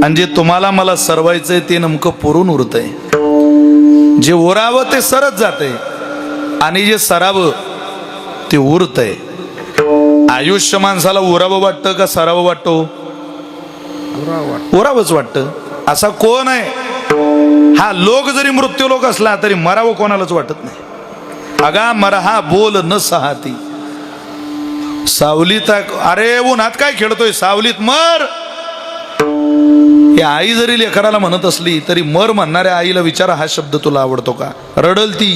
आणि जे तुम्हाला मला सरवायचंय ते नेमकं पुरून उरतंय. जे ओरावं ते सरत जातंय आणि जे सरावं ते उरतंय. आयुष्य माणसाला उरावं वाटतं का सरावं वाटतो? उरावंच वाटतं. असा कोण आहे? हा लोक जरी मृत्यू लोक असला तरी मरावं कोणालाच वाटत नाही. अगा मरहा बोल न सहाती. सावलीत अरे उन्हात काय खेळतोय, सावलीत मर. ही आई जरी लेकराला म्हणत असली तरी मर म्हणणाऱ्या आईला विचारा हा शब्द तुला आवडतो का? रडल ती.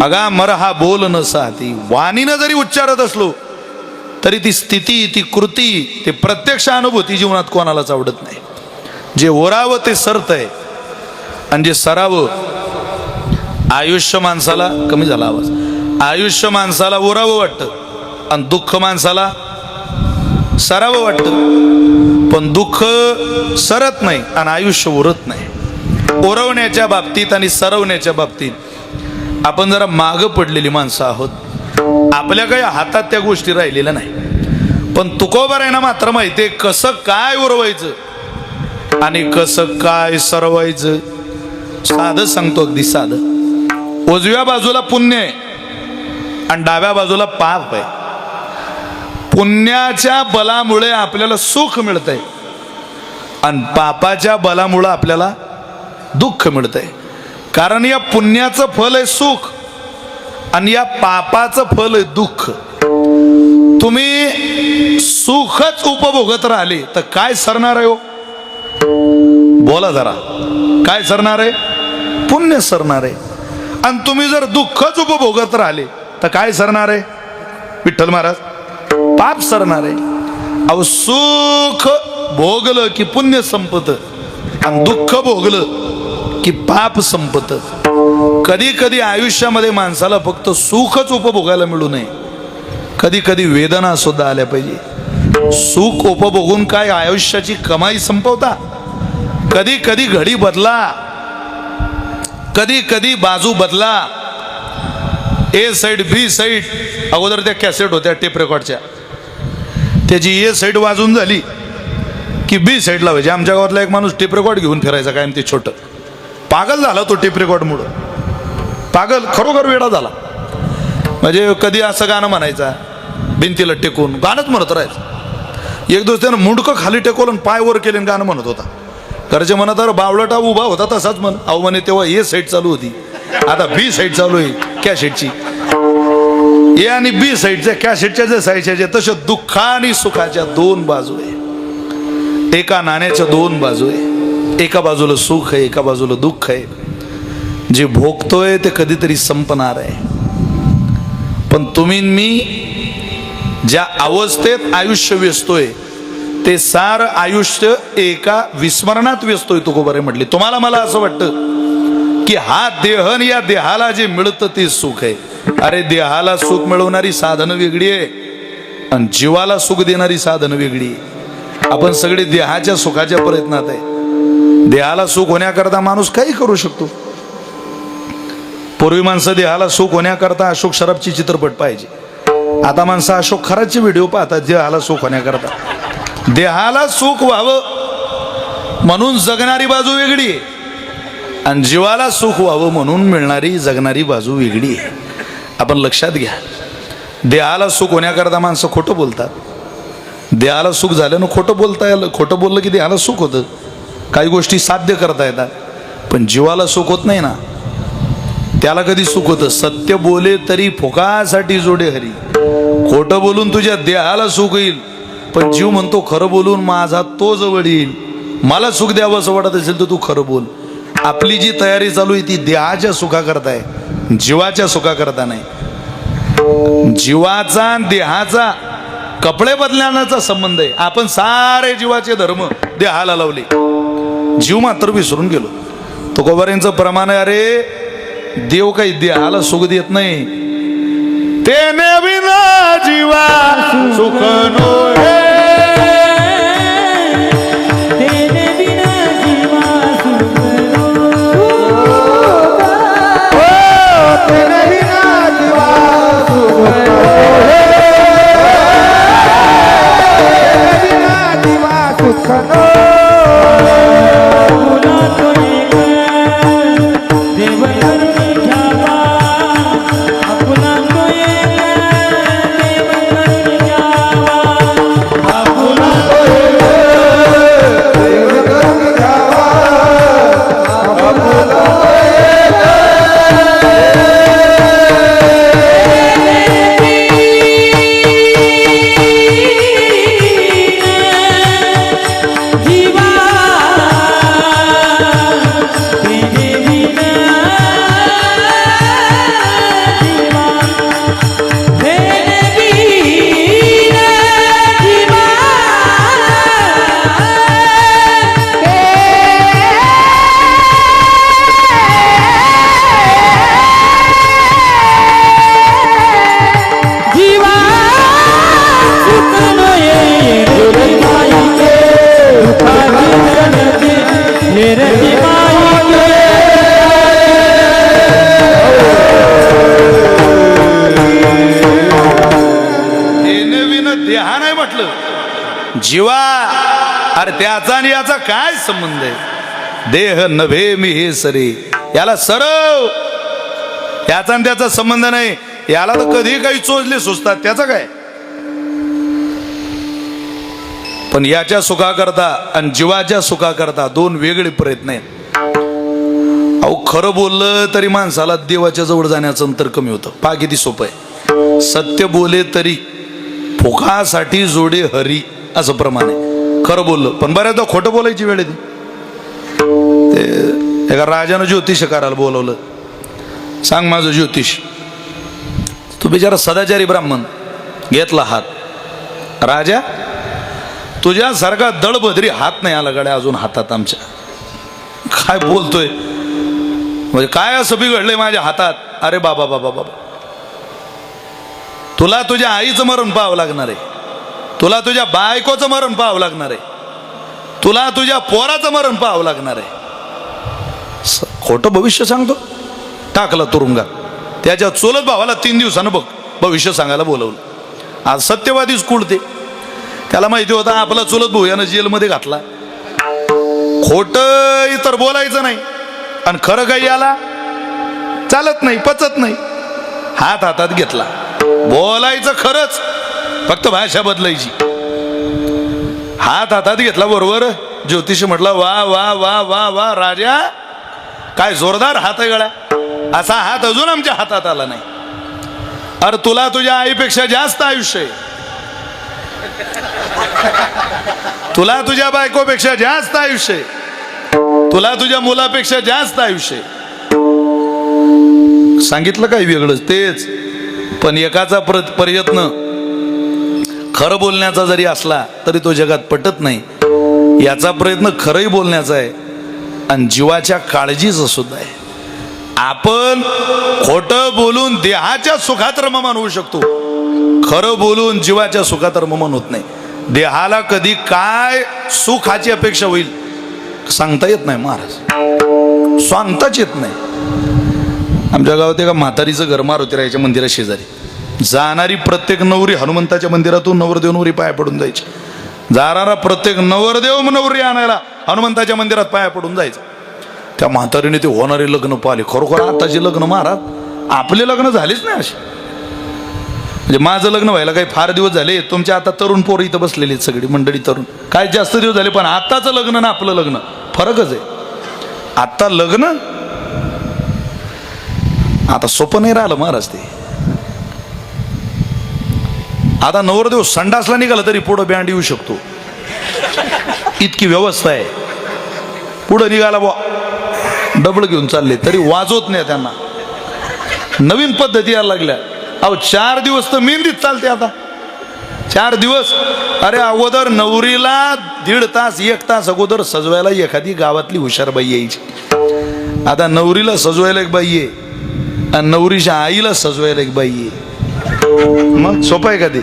अगा मरहा बोल न सहाती. वाणीनं जरी उच्चारत असलो तरी ती स्थिती, ती कृती, ते प्रत्यक्ष अनुभूती जीवनात कोणालाच आवडत नाही. जे ओरावं ते सरतंय आणि जे सरावं. आयुष्य माणसाला कमी झाला आवाज. आयुष्य माणसाला ओरावं वाटतं आणि दुःख माणसाला सरावं वाटतं. पण दुःख सरत नाही आणि आयुष्य उरत नाही. ओरवण्याच्या बाबतीत आणि सरवण्याच्या बाबतीत आपण जरा मागं पडलेली माणसं आहोत. आपल्या काही हातात त्या गोष्टी राहिलेल्या नाही. पण तुकोबारायांना मात्र माहितीये कसं काय उरवायचं आणि कसं काय सरवायचं. साधं सांगतो, अगदी साधं. उजव्या बाजूला पुण्य आहे आणि डाव्या बाजूला पाप आहे. पुण्याच्या बलामुळे आपल्याला सुख मिळतंय आणि पापाच्या बलामुळे आपल्याला दुःख मिळतंय. कारण या पुण्याचं फल आहे सुख आणि या पापाचं फल आहे दुःख. तुम्ही सुखच उपभोगत राहिले तर काय सरणार आहे हो? बोला जरा, काय सरणार आहे? पुण्य सरणार आहे. आणि तुम्ही जर दुःखच उपभोगत राहिले तर काय सरणार आहे? विठ्ठल महाराज, पाप सरणार आहे. अहो सुख भोगलं की पुण्य संपत आणि दुःख भोगलं की पाप संपत. कधी कधी आयुष्यामध्ये माणसाला फक्त सुखच उपभोगायला मिळू नये, कधी कधी वेदना सुद्धा आल्या पाहिजे. सुख उपभोगून काय आयुष्याची कमाई संपवता? कधी कधी घडी बदला, कधी कधी बाजू बदला. A side B side. अगोदर त्या कॅसेट होत्या टेप रेकॉर्डच्या, त्याची ए साईड वाजून झाली की बी साईड लावायची. आमच्या गावातला एक माणूस टेप रेकॉर्ड घेऊन फिरायचा कायम. ते छोटं पागल झाला तो टेप रेकॉर्डमुळं. पागल, खरोखर वेडा झाला. म्हणजे कधी असं गाणं म्हणायचा भिंतीला टेकून, गाणंच म्हणत राहायचं. एक दिवस त्यानं मुंडकं खाली टेकवलं आणि पाय वर केले गाणं म्हणत होता. घरचे म्हणत अरे बावळटा उभा होता तसाच म्हण. अहो म्हणे तेव्हा ए साईड चालू होती, आता बी साईड चालू आहे कॅसेटची. ए आणि बी साईडच्या कॅसेटच्या जे साईडच्या तशा दुःख आणि सुखाच्या दोन बाजू आहे. एका नाण्याच्या दोन बाजू आहे. एका बाजूला सुख आहे, एका बाजूला दुःख आहे. जे भोगतोय ते कधीतरी संपणार आहे. पण तुम्ही मी ज्या अवस्थेत आयुष्य व्यस्तोय ते सार आयुष्य एका विस्मरणात व्यस्तोय. तुकोबारे म्हटले. तुम्हाला मला असं वाटतं की हा देह आणि या देहाला जे मिळतं ते सुख आहे. अरे देहाला सुख मिळवणारी साधनं वेगळी आहे आणि जीवाला सुख देणारी साधनं वेगळी आहे. आपण सगळे देहाच्या सुखाच्या प्रयत्नात आहे. देहाला सुख होण्याकरता माणूस काही करू शकतो. पूर्वी माणसं देहाला सुख होण्याकरता अशोक सराफची चित्रपट पाहिजे. आता माणसं अशोक खराचे व्हिडिओ पाहतात देहाला सुख होण्याकरता. देहाला सुख व्हावं म्हणून जगणारी बाजू वेगळी आहे आणि जीवाला सुख व्हावं म्हणून मिळणारी जगणारी बाजू वेगळी आहे. आपण लक्षात घ्या. देहाला सुख होण्याकरता माणसं खोटं बोलतात. देहाला सुख झाल्यानं खोटं बोलता येईल. खोटं बोललं की देहाला सुख होतं. काही गोष्टी साध्य करता येतात. पण जीवाला सुख होत नाही ना. त्याला कधी सुख होतं? सत्य बोले तरी फुकासाठी जोडे हरी. खोटं बोलून तुझ्या देहाला सुख येईल पण जीव म्हणतो खरं बोलून माझा तो जवळ येईल. मला सुख द्यावं असं वाटत असेल तर तू खरं बोल. आपली जी तयारी चालू आहे ती देहाच्या सुखा करताय, जीवाच्या सुखा करता नाही. जीवाचा देहाचा कपडे बदलण्याचा संबंध आहे. आपण सारे जीवाचे धर्म देहाला लावले, जीव मात्र विसरून गेलो. तुकोबारांचं प्रमाण आहे, अरे देव काही देहाला सुख देत नाही. तेने विना जीवा सुख नो सुखनो आपुला तो एक देव करुणी घ्यावा आपुला तो एक देव करुणी घ्यावा आपुला तो एक देव करून घ्यावा आपुला जीवा तेरे बिना जीवा तेरे बिना जीवा जीवा सुखनो ये रे माई के दुखाची जगते मेरे माई के देणे विन देहा नाही म्हटलं जीवा. अरे त्याचा आणि याचा काय संबंध आहे? देह नव्हे मी हे सरे, याला सरव. याचा आणि त्याचा संबंध नाही. याला तर कधी काही चोचले सुचतात, त्याचा काय? पण याच्या सुखाकरता आणि जीवाच्या सुखाकरता दोन वेगळे प्रयत्न आहेत. अहो खरं बोललं तरी माणसाला देवाच्या जवळ जाण्याचं अंतर कमी होतं. पहा किती सोपं आहे. सत्य बोले तरी फुकासाठी जोडे हरी, असं प्रमाण आहे. खरं बोललं पण बऱ्याचदा खोटं बोलायची वेळ येते. ते एका राजानं ज्योतिष करायला बोलवलं. सांग माझं ज्योतिष. तू बिचारा सदाचारी ब्राह्मण. घेतला हात. राजा तुझ्यासारखा दळभद्री हात नाही आला गड्या अजून हातात आमच्या. काय बोलतोय म्हणजे काय असं बिघडलंय माझ्या हातात? अरे बाबा बाबा बाबा, तुला तुझ्या आईचं मरण पाहावं लागणार आहे, तुला तुझ्या बायकोचं मरण पाहावं लागणार आहे, तुला तुझ्या पोराचं मरण पाहावं लागणार आहे. खोटं भविष्य सांगतो. टाकला तुरुंगात. त्याच्या चुलत भावाला 3 दिवसानं बघ भविष्य सांगायला बोलवलं. आज सत्यवादीच कुळते. त्याला माहिती होता आपला चुलत भाऊ यानं जेलमध्ये घातला. खोट इतर बोलायचं नाही आणि खरं काही याला चालत नाही, पचत नाही. हात हातात घेतला. बोलायचं खरंच, फक्त भाषा बदलायची. हात हातात घेतला. बरोबर ज्योतिष म्हटलं वा वा वा वा वा राजा, काय जोरदार हात आहे गळ्या. असा हात अजून आमच्या हातात आला नाही. अरे तुला तुझ्या आईपेक्षा जास्त आयुष्य आहे, तुला तुझ्या बायकोपेक्षा जास्त आयुष्य आहे, तुला तुझ्या मुलापेक्षा जास्त आयुष्य आहे. सांगितलं काही वेगळंच तेच. पण एकाचा प्रयत्न खरं बोलण्याचा जरी असला तरी तो जगात पटत नाही. याचा प्रयत्न खरंही बोलण्याचा आहे आणि जीवाच्या काळजीचं सुद्धा आहे. आपण खोटं बोलून देहाच्या सुखात रममान होऊ शकतो, खरं बोलून जीवाच्या सुखात रममान होत नाही. देहाला कधी काय सुखाची अपेक्षा होईल सांगता येत नाही महाराज, सांगताच येत नाही. आमच्या गावात एका म्हातारीचं घर मारुती राहायच्या मंदिरा शेजारी. जाणारी प्रत्येक नवरी हनुमंताच्या मंदिरातून नवरदेव नवरी पाया पडून जायची. जाणारा प्रत्येक नवरदेव नवरी आणायला हनुमंताच्या मंदिरात पाया पडून जायचं. त्या म्हातारीने ते होणारे लग्न पाहिले. खरोखर आताचे लग्न महाराज, आपले लग्न झालेच नाही असे. म्हणजे माझं लग्न व्हायला काही फार दिवस झाले, तुमच्या आता तरुण पोरं इथं बसलेली आहेत सगळी मंडळी तरुण, काय जास्त दिवस झाले. पण आताचं लग्न ना आपलं लग्न फरकच आहे. आता लग्न आता सोपं नाही राहिलं महाराज. ते आता नवरदेव संडासला निघाला तरी पुढं बँड येऊ शकतो, इतकी व्यवस्था आहे. पुढं निघाला बा डबल घेऊन चालले तरी वाजवत नाही त्यांना. नवीन पद्धती यायला लागल्या. अहो 4 दिवस तर मेहंदीत चालते आता. 4 दिवस. अरे अगोदर नवरीला 1.5 तास 1 तास अगोदर सजवायला एखादी गावातली हुशार बाई यायची. आता नवरीला सजवायला एक बाई आहे आणि नवरीच्या आईला सजवायला एक बाई आहे. मग सोपं आहे का ते?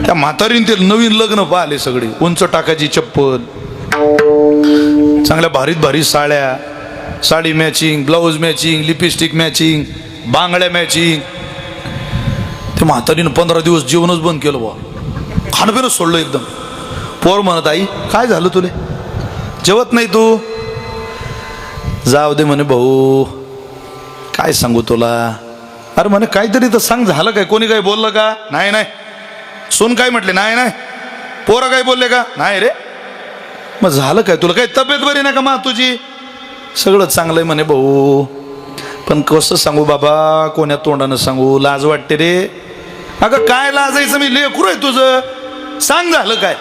त्या म्हातारीने ते नवीन लग्न पाहिले सगळे. उंच टाकाची चप्पल, चांगल्या भारीत भारी साड्या, sari matching, blouse matching, lipstick matching, बांगड्या मॅचिंग. ते म्हातारीनं 15 दिवस जेवणच बंद केलं बा, खाणं पिणं सोडलं एकदम. पोर म्हणत आई काय झालं तुले जेवत नाही तू जाऊ दे म्हणे भाऊ काय सांगू तुला अरे म्हणे काहीतरी तर सांग झालं काय कोणी काही बोललं का नाही नाही सून काय म्हटले नाही नाही पोरं काय बोलले का नाही रे मग झालं काय तुला काही तब्येत बरी नाही का मा तुझी सगळं चांगलंय म्हणे भाऊ पण कसं सांगू बाबा कोण्या तोंडानं सांगू लाज वाटते रे अगं काय लाजायचं मी लेकरू आहे तुझं सांग झालं काय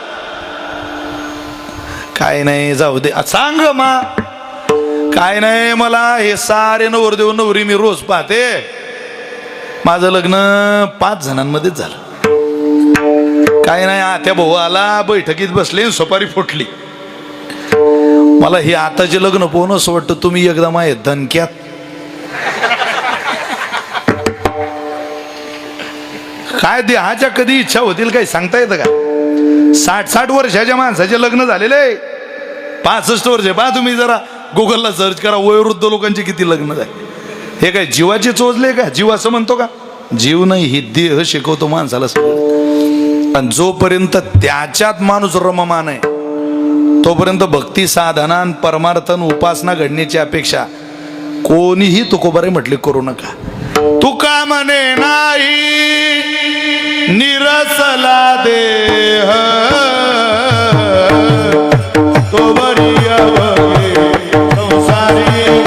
काय नाही जाऊ दे सांग मा काय नाही मला हे सारे नवरदेव नवरी मी रोज पाहते माझं लग्न 5 जणांमध्येच झालं काय नाही आत्या भाऊ आला बैठकीत बसले सुपारी फुटली मला हे आताचे लग्न पाहून असं वाटतं तुम्ही एकदम आहे धनक्यात काय देहाच्या कधी इच्छा होतील काही सांगता येतं का 60 वर्षाच्या माणसाचे लग्न झालेले 65 वर्ष पहा तुम्ही जरा गुगलला सर्च करा वयोवृद्ध लोकांचे किती लग्न झाले हे काय जीवाचे चोचले का जीव असं म्हणतो का जीव नाही ही देह शिकवतो माणसाला सगळं पण जोपर्यंत त्याच्यात माणूस रममान आहे तोपर्यंत भक्ती साधना परमार्थन उपासना घडण्याची अपेक्षा कोणीही तुकोबारे म्हटले करू नका तुका म्हणे नाही निरसला देह तो बरी अवघे संसारी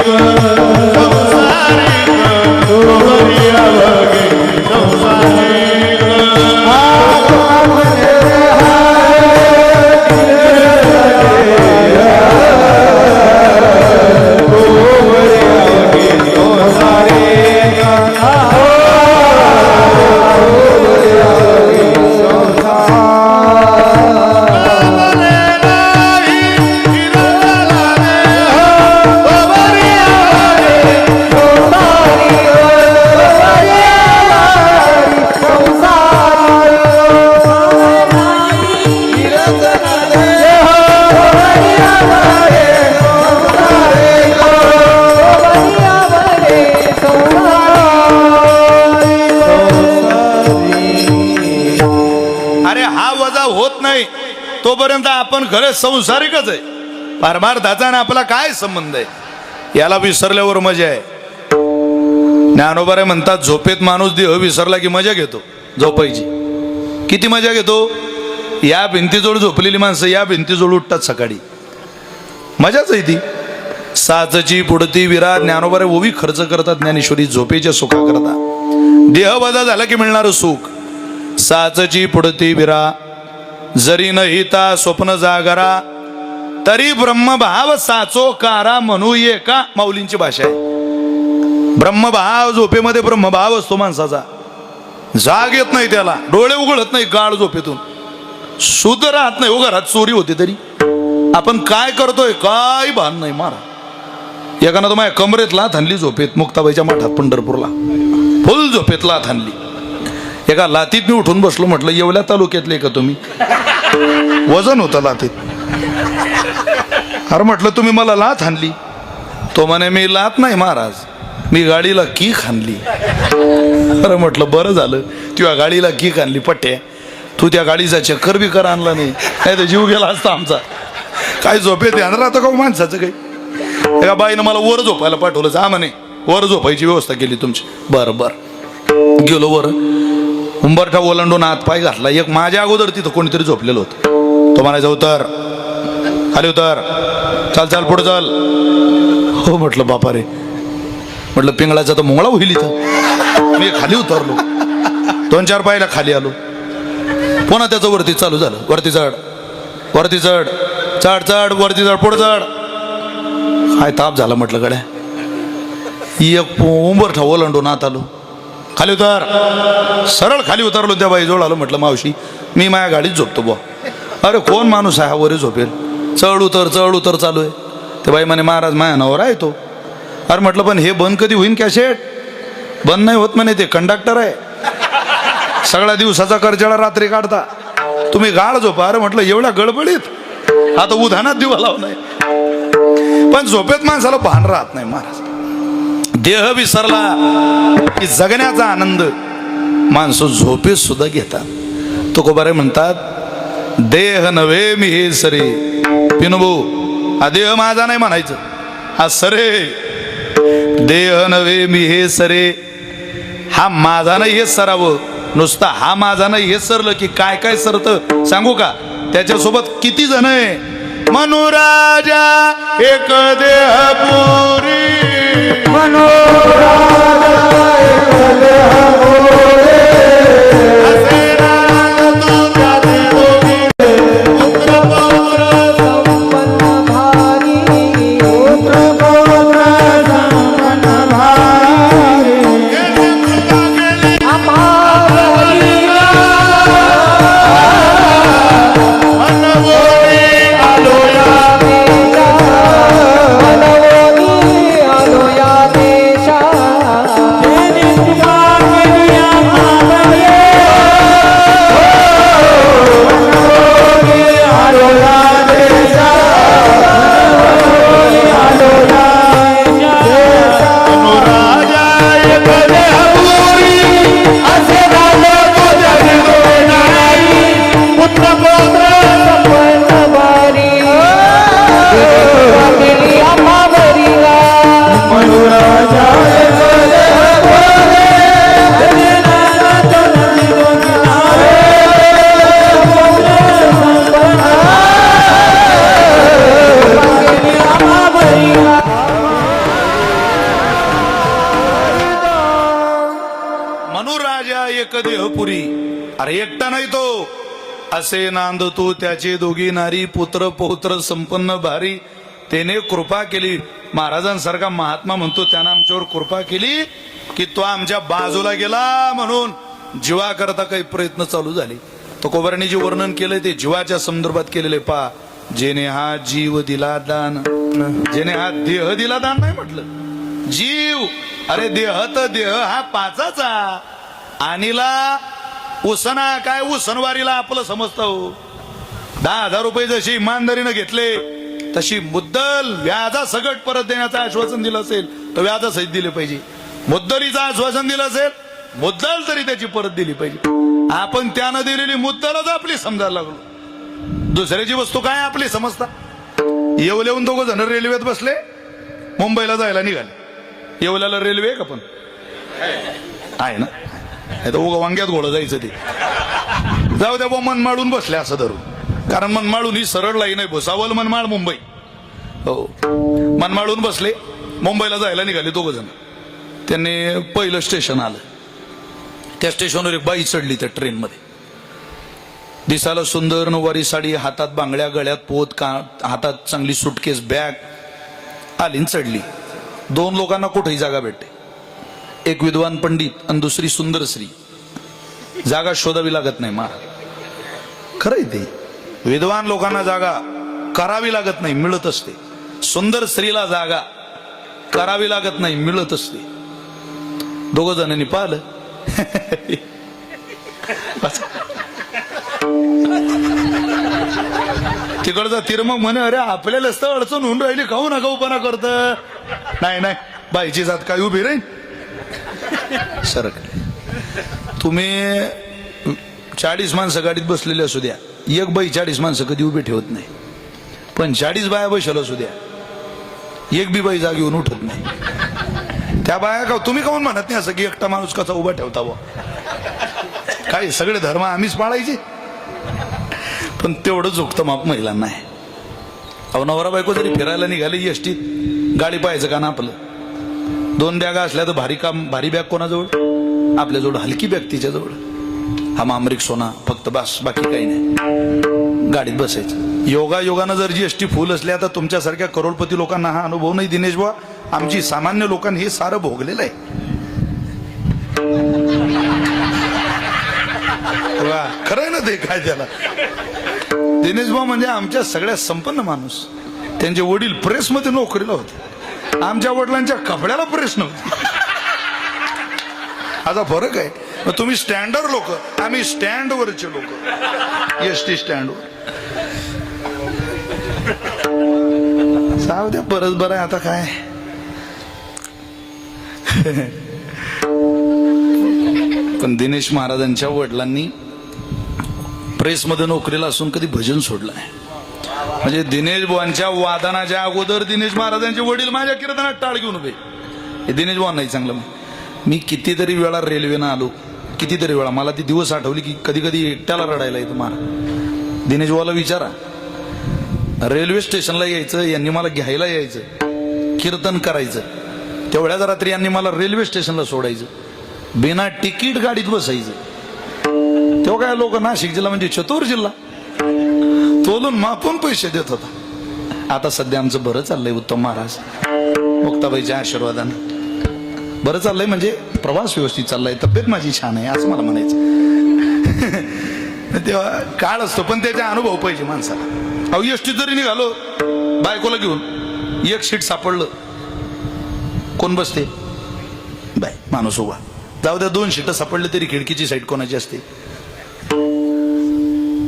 तो बरी अवघे संसारी तोपर्यंत आपण खरं संसारिकच आहे परमार्थाचा आणि आपला काय संबंध आहे याला विसरल्यावर मजा आहे ज्ञानोबा म्हणतात झोपेत माणूस देह विसरला की मजा घेतो झोपायची किती मजा घेतो या भिंतीजवळ झोपलेली माणसं या भिंतीजवळ उठतात सकाळी मजाच आहे ती साचची पुढती विरा ज्ञानोबा ओवी खर्च करतात ज्ञानेश्वरी झोपेच्या सुखा करता देह वजा झाला की मिळणार सुख साचची पुढती विरा जरी न हिता स्वप्न जागरा तरी ब्रह्मभाव साचो कारा म्हणू ये का माऊलींची भाषा आहे ब्रह्मभाव झोपेमध्ये ब्रह्मभाव असतो माणसाचा जाग येत नाही त्याला डोळे उघडत नाही गाळ झोपेतून शुद्ध राहत नाही घरात चोरी होते तरी आपण काय करतोय काय भान नाही मारा एकानं तो माझ्या कमरेत लाथ हाणली झोपेत मुक्ताबाईच्या मठात पंढरपूरला फुल झोपेत लाथ हाणली एका लातीत मी उठून बसलो म्हटलं येवल्या तालुक्यातले का तुम्ही वजन होतं लातीत अरे म्हटलं तुम्ही मला लाथ हाणली तो म्हणे मी लाथ नाही महाराज मी गाडीला कीक हाणली अरे म्हटलं बरं झालं तुझ्या गाडीला कीक हाणली पट्ट्या तू त्या गाडीचा चक्कर बिकर आणला नाही तर जीव गेला असता आमचा काय झोपेत ध्यान राहतं का माणसाचं काही एका बाईनं मला वर झोपायला पाठवलं जा म्हणे वर झोपायची व्यवस्था केली तुमची बरं बरं गेलो वर उंबरठा ओलांडून हात पाय घातला एक माझ्या अगोदर तिथं कोणीतरी झोपलेलं होतं तो म्हणायचा उतर खाली उतर चाल चाल पुढे चाल हो म्हटलं बापा रे म्हटलं पिंगळाचा तर मुंगळा होईल इथं मी खाली उतरलो 2-4 पायला खाली आलो पुन्हा त्याचं वरती चालू झालं वरती चढ वरती चढ चढ चढ वरती चढ पुढे चढ काय ताप झाला म्हटलं गड्या एक उंबरठा ओलांडून आत आलो खाली उतर सरळ खाली उतरलो त्या बाई जवळ आलो म्हटलं मावशी मी माझ्या गाडीत झोपतो बुवा अरे कोण माणूस आहे हा वरे झोपेल चढ उतर चालू आहे ते बाई म्हणे महाराज माझ्या नवरा आहे तो अरे म्हटलं पण हे बंद कधी होईन कॅसेट बंद नाही होत म्हणे ते कंडक्टर आहे सगळ्या दिवसाचा कर्जाळा रात्री काढता तुम्ही गाळ झोपा अरे म्हटलं एवढ्या गडबडीत आता उधानात दिवा लावलाय पण झोपेत माणसाला भान राहत नाही महाराज देह विसरला की जगण्याचा आनंद माणसं झोपेत सुद्धा घेतात तुकोबारे म्हणतात देह नव्हे मी हे सरे. पिनबू हा देह माझा नाही म्हणायचं, हा सरे. देह नव्हे मी हे सरे, हा माझा नाही हे सरावं. नुसता हा माझा नाही हे सरलं की काय काय सरतं सांगू का? त्याच्यासोबत किती जण आहे. मनुराजा एक देह पुरी, मनुराजा एक देहपुरी. अरे एकटा नाही तो, असे नांद तू त्याचे दोघी नारी, पुत्र पौत्र संपन्न भारी. त्याने कृपा केली. महाराजांसारखा महात्मा म्हणतो त्यानं आमच्यावर कृपा केली की तो आमच्या बाजूला गेला म्हणून जीवा करता काही प्रयत्न चालू झाले. तुकोबारांनी जे वर्णन केलंय ते जीवाच्या संदर्भात केलेले. पा जेने हा जीव दिला दान, जेने हा देह दिला दान नाही म्हटलं, जीव. अरे देह तर देह हा पाचाचा. आणीला उसना काय उसनवारीला आपलं समजतं हो. 10,000 रुपये जशी इमानदारीनं घेतले तशी मुद्दल व्याजा सगट परत देण्याचं आश्वासन दिलं असेल तर व्याजासहित दिले पाहिजे. मुद्दलीचं आश्वासन दिलं असेल मुद्दल तरी त्याची परत दिली पाहिजे. आपण त्यानं दिलेली मुद्दलच आपली समजायला लागलो. दुसऱ्याची वस्तू काय आपली समजता. येवल्याहून दोघं जण रेल्वेत बसले, मुंबईला जायला निघाले. येवल्याला रेल्वे आहे का? पण आहे ना. नाही तर उगा वांग्यात घोडं जायचं ते. जाऊ द्या बो, मनमाडून बसले असं धरून. कारण मनमाडून ही सरळ लाईन आहे. भुसावल मनमाड मुंबई. हो, मनमाडून बसले, मुंबईला जायला निघाले दोघं जण. त्यांनी पहिलं स्टेशन आलं. त्या स्टेशनवर एक बाई चढली त्या ट्रेनमध्ये. दिसायला सुंदर, नऊवारी साडी, हातात बांगड्या, गळ्यात पोत, हातात चांगली सुटकेस बॅग. आली चढली. 2 लोकांना कुठेही जागा भेटते. एक विद्वान पंडित आणि दुसरी सुंदर स्त्री. जागा शोधावी लागत नाही महाराज. खरंय ते. विद्वान लोकांना जागा करावी लागत नाही, मिळत असते. सुंदर स्त्रीला जागा करावी लागत नाही, मिळत असते. दोघं जणांनी पाहिलं. तिकडचा तिरमग म्हणे, अरे आपल्याला स्थळ अडचण होऊन राहिली, खाऊ नका उपाना करत. नाही नाही, बाईची जात काय उभी राहील. सरक. तुम्ही 40 माणसं गाडीत बसलेली असू द्या, एक बाई 40 माणसं कधी उभी ठेवत नाही. पण 40 बाया बसल्या असू द्या, एक बी बाई जागेवरून उठत नाही. त्या बाया का तुम्ही काऊन म्हणत नाही असं की एकटा माणूस कसा उभा ठेवता बा? काय सगळे धर्म आम्हीच पाळायचे. पण तेवढं झुकतं माप महिलांना आहे. अहो, नवरा बायको जरी फिरायला निघाले एसटीत, गाडी पाहायचं का ना आपलं. 2 बॅगा असल्या तर भारी बॅग कोणाजवळ? आपल्याजवळ. हलकी बॅग तिच्याजवळ. हा मामरिक सोना फक्त, बस, बाकी काही नाही. गाडीत बसायचं. योगानं जर जी एसटी फुल असल्या तर तुमच्यासारख्या करोडपती लोकांना हा अनुभव नाही दिनेश बुवा. आमची सामान्य लोकांनी हे सारं भोगलेलं आहे. खरंय ना ते. काय त्याला दिनेश भाऊ म्हणजे आमच्या सगळ्यात संपन्न माणूस. त्यांचे वडील प्रेसमध्ये नोकरीला होते. आमच्या वडिलांच्या कपड्याला प्रेस नव्हती. आता फरक आहे. मग तुम्ही स्टँडवर लोक, आम्ही स्टँडवरचे लोक. एसटी स्टँडवर. जाऊ द्या, परत बरं आहे आता काय. पण दिनेश महाराजांच्या वडिलांनी प्रेसमध्ये नोकरीला असून कधी भजन सोडलं नाही. म्हणजे दिनेश बुवांच्या वादनाच्या अगोदर दिनेश महाराजांचे वडील माझ्या कीर्तनात टाळ घेऊन उभे. हे दिनेश बुवा नाही चांगलं. मी कितीतरी वेळा रेल्वेनं आलो, कितीतरी वेळा. मला ती दिवस आठवली की कधी कधी एकट्याला रडायला येतं मला. दिनेश बुवाला विचारा, रेल्वे स्टेशनला यायचं, यांनी मला घ्यायला यायचं, कीर्तन करायचं. तेवढ्याच रात्री यांनी मला रेल्वे स्टेशनला सोडायचं, बिना तिकीट गाडीत बसायचं. तेव्हा काय लोक नाशिक जिल्हा म्हणजे चतुर जिल्हा तोलून मापून पैसे देत होता. आता सध्या आमचं बरं चाललंय उत्तम महाराज मुक्ताबाईच्या आशीर्वादानं बरं चाललंय. म्हणजे प्रवास व्यवस्थित चाललाय, तब्येत माझी छान आहे असं मला म्हणायचं. तेव्हा काळ असतो पण त्याचा अनुभव पाहिजे माणसाला. अहो एसटी जरी निघालो बायकोला घेऊन, एक सीट सापडलं, कोण बसते? बाय माणूस उभा. जाऊ द्या 2 सीटं सापडले तरी खिडकीची साईड कोणाची असते?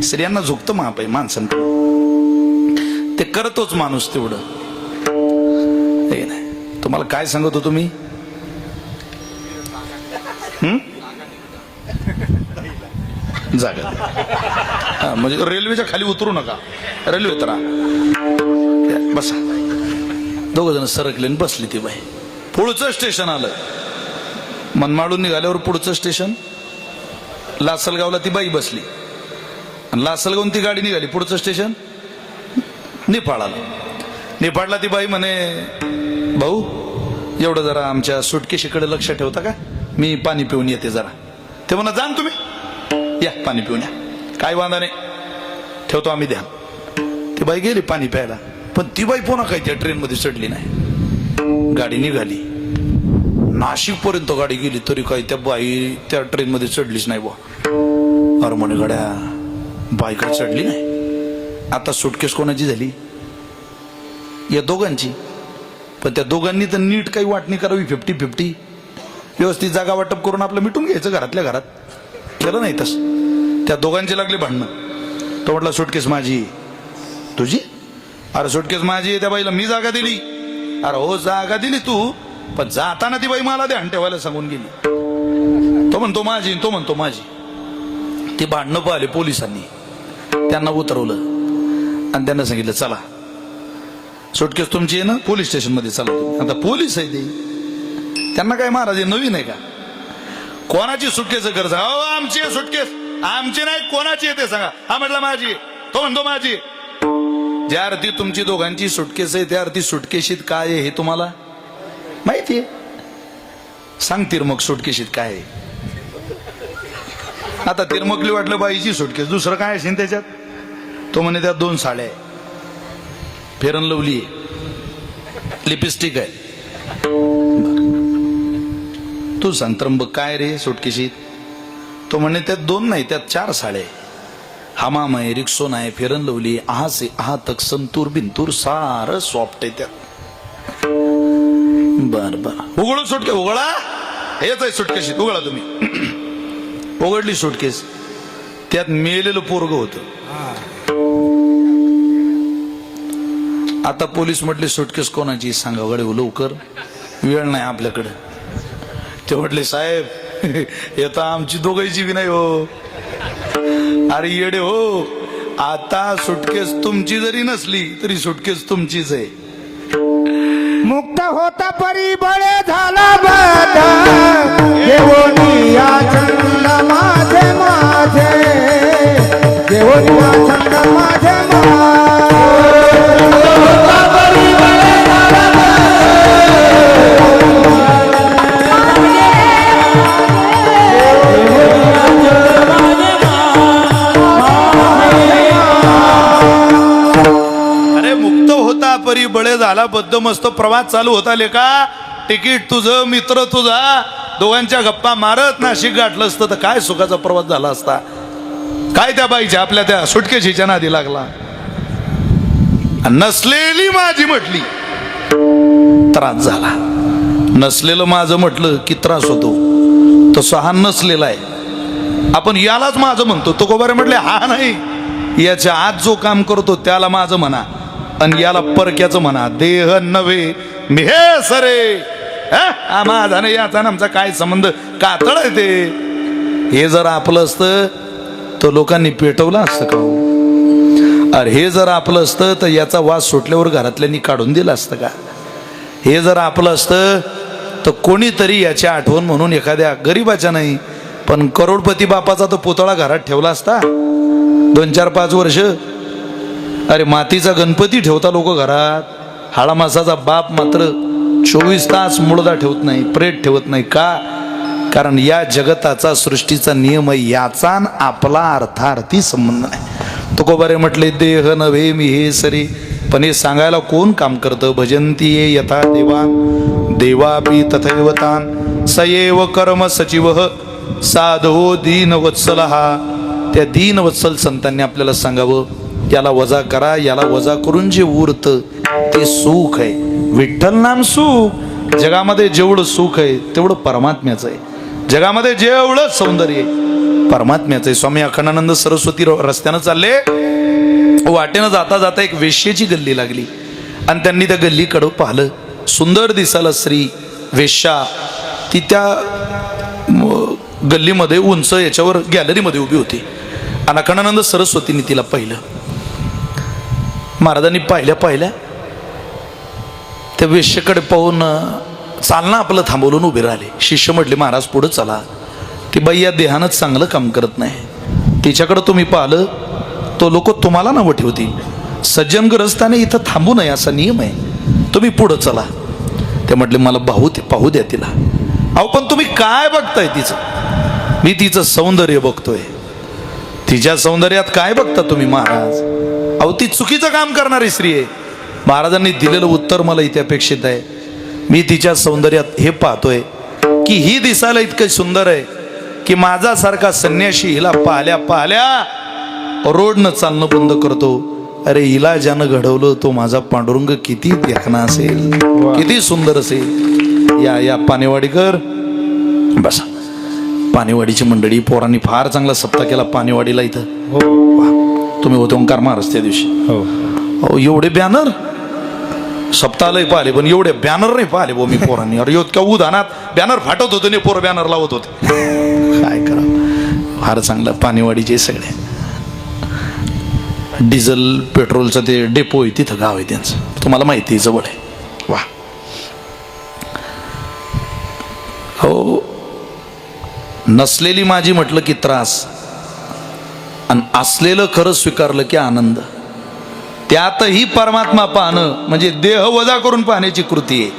स्त्रियांना झुकतं माप आहे माणसांकडे, ते करतोच माणूस तेवढं. हे नाही तुम्हाला काय सांगत होतो मी? जागा म्हणजे रेल्वेच्या खाली उतरू नका, रेल्वे उतरा, बसा. 2 जण सरकले आणि बसली ती बाई. पुढचं स्टेशन आलं, मनमाडून निघाल्यावर पुढचं स्टेशन लासलगावला ती बाई बसली. लासलगावून ती गाडी निघाली, पुढचं स्टेशन निफाड आलं. निफाडला ती बाई म्हणे, भाऊ एवढं जरा आमच्या सुटकेशीकडे लक्ष ठेवता का? मी पाणी पिऊन येते जरा. ते म्हणा जा तुम्ही, या पाणी पिऊन या, काय वांधा नाही, ठेवतो आम्ही ध्यान. ती बाई गेली पाणी प्यायला. पण ती बाई पुन्हा काय त्या ट्रेनमध्ये चढली नाही. गाडी निघाली, नाशिक पर्यंत गाडी गेली तरी काही त्या बाई त्या ट्रेनमध्ये चढलीच नाही. बुवा अरे म्हणे गड्या बाई काय चढली नाही. आता सुटकेस कोणाची झाली? या दोघांची. पण त्या दोघांनी तर नीट काही वाटणी करावी, 50-50 व्यवस्थित जागा वाटप करून आपलं मिटून घ्यायचं घरातल्या घरात. केलं नाही तस. त्या दोघांचे लागले भांडणं. तो म्हटला सुटकेस माझी. तुझी? अरे सुटकेस माझी आहे, त्या बाईला मी जागा दिली. अरे हो जागा दिली तू, पण जाताना ती बाई मला ध्यान ठेवायला सांगून गेली. तो म्हणतो माझी, तो म्हणतो माझी. ती भांडणं पाहिले पोलिसांनी, त्यांना उतरवलं आणि त्यांना सांगितलं चला सुटकेस तुमची आहे ना, पोलीस स्टेशन मध्ये चला. आता पोलीस आहे ते, त्यांना काय महाराज नवीन आहे का? कोणाची सुटकेस गरज? हो आमची आहे सुटकेस. आमची नाही, कोणाची आहे ते सांगा. हा म्हटलं माझी, तो म्हणतो माझी. ज्या अर्थी तुमची दोघांची सुटकेस आहे त्या अर्थी सुटकेशीत काय आहे हे तुम्हाला माहिती आहे? सांग तिरमक सुटकेशीत काय आहे? आता तिरमकली वाटलं बाईची सुटकेस, दुसरं काय असेल त्याच्यात? तो म्हणे त्यात 2 साड्या आहे, फेरन लवली आहे, लिपस्टिक आहे. तू सांग त्र्यंबक काय रे सुटकेशीत? तो म्हणे त्यात 2 नाही, त्यात 4 साड्या आहे. हमाम आहे, रिक्सोन आहे, फेरन लवली, आहा से आहा तक संतूर बिंतूर सारं सॉफ्ट आहे त्यात. बर बर उघडून सुटके उघडा, हेच आहे सुटकेशीत. उघडा तुम्ही. उघडली सुटकेस, त्यात मेलेलं पोरग होत. आता पोलीस म्हटले सुटकेस कोणाची सांगा गडे लवकर, वेळ नाही आपल्याकडे. ते म्हटले साहेब येता आमची दोघांची बी नाही हो. अरे येडे हो, आता सुटकेस तुमची जरी नसली तरी सुटकेस तुमचीच आहे. मुक्त होता परी बळे झाला बदा देवोनी या छंद माझे माझे देवोनी या छंद माझे परी बळे झाला, बद्धमस्त प्रवास चालू होता. लेका तिकीट तुझं, मित्र तुझा, दोघांच्या गप्पा मारत नाशिक गाठलं असतं तर काय सुखाचा प्रवास झाला असता. काय त्या बाईच्या आपल्या त्या सुटकेशीच्या नादी लागला. नसलेली माझी म्हटली त्रास झाला, नसलेलं माझं म्हटलं की त्रास होतो. तसं हा नसलेला आहे. आपण यालाच माझं म्हणतो. तो कोबारे म्हटले हा नाही, याच्या आत जो काम करतो त्याला माझं म्हणा आणि याला परक्याचं म्हणा. देह नव्हे मी हे सरे, हा माझा नाही याचा आमचा काय संबंध, कातळ आहे ते. हे जर आपलं असतं तो लोकांनी पेटवला असतं का हो? अरे हे जर आपलं असतं तर याचा वास सुटल्यावर घरातल्यांनी काढून दिलं असतं का? हे जर आपलं असतं तर कोणीतरी याची आठवण म्हणून एखाद्या गरीबाच्या नाही पण करोडपती बापाचा तो पुतळा घरात ठेवला असता 2-4-5 वर्ष. अरे मातीचा गणपती ठेवता लोक घरात, हाडा मासाचा बाप मात्र 24 तास मुळदा ठेवत नाही, प्रेत ठेवत नाही. का? कारण या जगताचा सृष्टीचा नियम आहे, याचा न आपला अर्थार्थी संबंध नाही. तुकोबारे म्हटले देह नव्हे मी हे सरी, पण हे सांगायला कोण काम करतं? भजंती ये यथा देवान देवापी तथैवतान सयेव कर्म सचिव साधो दीनवत्सलः. त्या दीनवत्सल संतांनी आपल्याला सांगावं, याला वजा करा, याला वजा करून जे उरतं ते सुख आहे. विठ्ठल नाम सुख. जगामध्ये जेवढं सुख आहे तेवढं परमात्म्याचं आहे. जगामध्ये जेवढं सौंदर्य आहे परमात्म्याचं आहे. स्वामी अखंडानंद सरस्वती रस्त्यानं चालले, वाटेनं जाता जाता एक वेश्येची गल्ली लागली आणि त्यांनी त्या गल्लीकडं पाहिलं. सुंदर दिसायला स्त्री वेश्या ती त्या गल्लीमध्ये उंच याच्यावर गॅलरीमध्ये उभी होती आणि अखंडानंद सरस्वतींनी तिला पाहिलं. महाराजांनी पाहिल्या त्या वेश्येकडे पाहून चालणं आपलं थांबवून उभे राहिले. शिष्य म्हटले महाराज पुढं चला, ती बाई या देहानंच चांगलं काम करत नाही, तिच्याकडं तुम्ही पाहिलं तो लोक तुम्हाला नावं ठेवतील. सज्जन ग्रस्ताने इथं थांबू नये असा नियम आहे, तुम्ही पुढं चला. ते म्हटले मला पाहू द्या तिला. अहो पण तुम्ही काय बघताय तिचं? मी तिचं सौंदर्य बघतोय. तिच्या सौंदर्यात काय बघता तुम्ही महाराज? अहो ती चुकीचं काम करणारी स्त्री आहे. महाराजांनी दिलेलं उत्तर मला इथे अपेक्षित आहे. मी तिच्या सौंदर्यात हे पाहतोय की ही दिसायला इतकं सुंदर आहे की माझ्यासारखा संन्याशी हिला पाहल्या रोडनं चालणं बंद करतो. अरे हिला ज्यानं घडवलं तो माझा पांडुरंग किती देखणा असेल, किती सुंदर असेल. या पानेवाडीकर बसा. पानेवाडीची मंडळी पोरांनी फार चांगला सप्ताह केला पानेवाडीला इथं. तुम्ही होते ओंकार महाराज त्या दिवशी. हो एवढे बॅनर सप्ताहलाही पाहिले पण एवढे बॅनर नाही पाहिले बो मी पोरांनी. अरे इतक्या उदाहरणात बॅनर फाटत होते, पोरं बॅनर लावत होते. काय करा, फार चांगलं. पानेवाडीचे सगळे डिझेल पेट्रोलचं ते डेपो आहे तिथं गाव आहे त्यांचं, तुम्हाला माहिती जवळ आहे. वा हो. नसलेली माझी म्हटलं की त्रास आणि असलेलं खरं स्वीकारलं की आनंद. त्यातही परमात्मा पाहणं म्हणजे देह वजा करून पाहण्याची कृती आहे.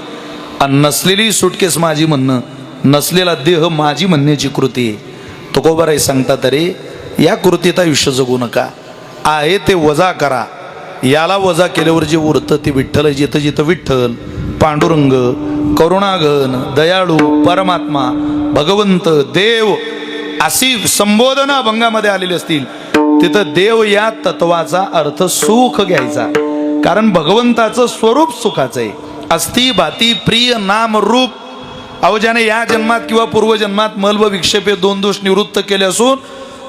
आणि नसलेली सुटकेस माझी म्हणणं, नसलेला देह माझी म्हणण्याची कृती आहे. तुकोबाराय सांगतात अरे या कृतीत आयुष्य जगू नका, आहे ते वजा करा. याला वजा केल्यावर जे उरतं ते विठ्ठल. जिथं जिथं विठ्ठल, पांडुरंग, करुणाघन, दयाळू, परमात्मा, भगवंत, देव अशी संबोधना अभंगामध्ये आलेली असतील तिथं देव या तत्वाचा अर्थ सुख घ्यायचा. कारण भगवंताचं स्वरूप सुखाचं आहे. अस्ति भाती प्रिय नाम रूप. अहो ज्याने या जन्मात किंवा पूर्वजन्मात मल व विक्षेपे 2 दोष निवृत्त केले असून